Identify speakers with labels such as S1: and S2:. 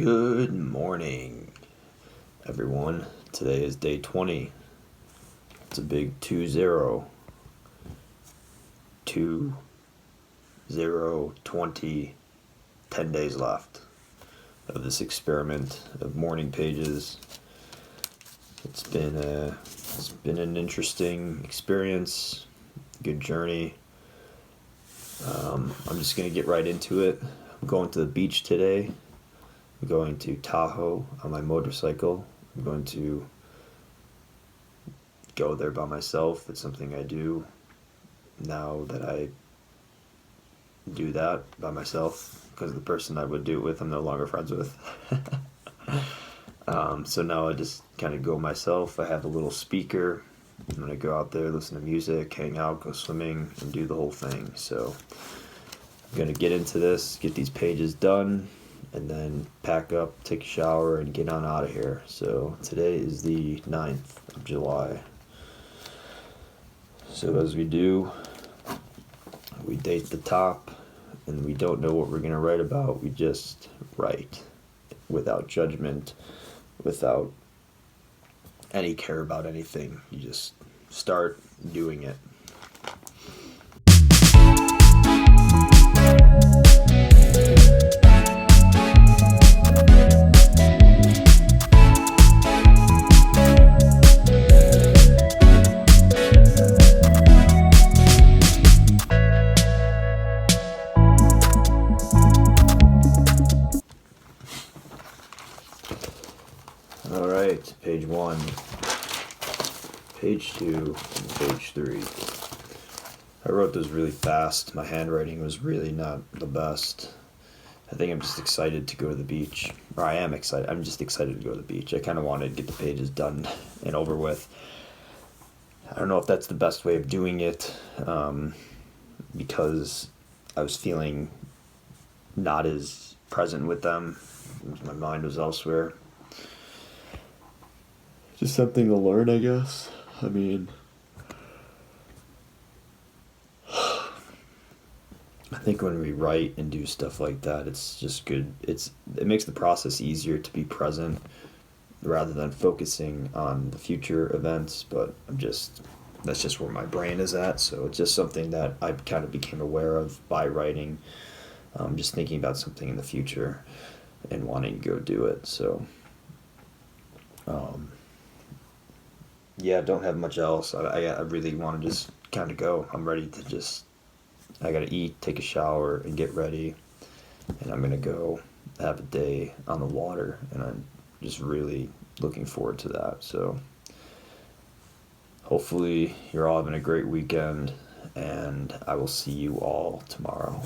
S1: Good morning, everyone. Today is day 20. It's a big 2-0. 20, 10 days left of this experiment of morning pages. It's been an interesting experience, good journey. I'm just going to get right into it. I'm going to the beach today. I'm going to Tahoe on my motorcycle. I'm going to go there by myself. It's something I do now that I do that by myself because the person I would do it with I'm no longer friends with. So now I just kind of go myself. I have a little speaker. I'm going to go out there, listen to music, hang out, go swimming, and do the whole thing. So I'm going to get into this, get these pages done, and then pack up, take a shower, and get on out of here. So today is the 9th of July. So as we do, we date the top, and we don't know what we're going to write about. We just write without judgment, without any care about anything. You just start doing it. All right, page 1, page 2, and page 3. I wrote those really fast. My handwriting was really not the best. I think I'm just excited to go to the beach. Or I am excited. I'm just excited to go to the beach. I kind of wanted to get the pages done and over with. I don't know if that's the best way of doing it, because I was feeling not as present with them. My mind was elsewhere. Just something to learn, I guess. I mean, I think when we write and do stuff like that, it's just good. It makes the process easier to be present rather than focusing on the future events. But that's just where my brain is at. So it's just something that I kind of became aware of by writing. Just thinking about something in the future and wanting to go do it. So, yeah, I don't have much else. I really want to just kind of go. I'm ready to I gotta eat, take a shower, and get ready. And I'm gonna go have a day on the water, and I'm just really looking forward to that. So hopefully you're all having a great weekend, and I will see you all tomorrow.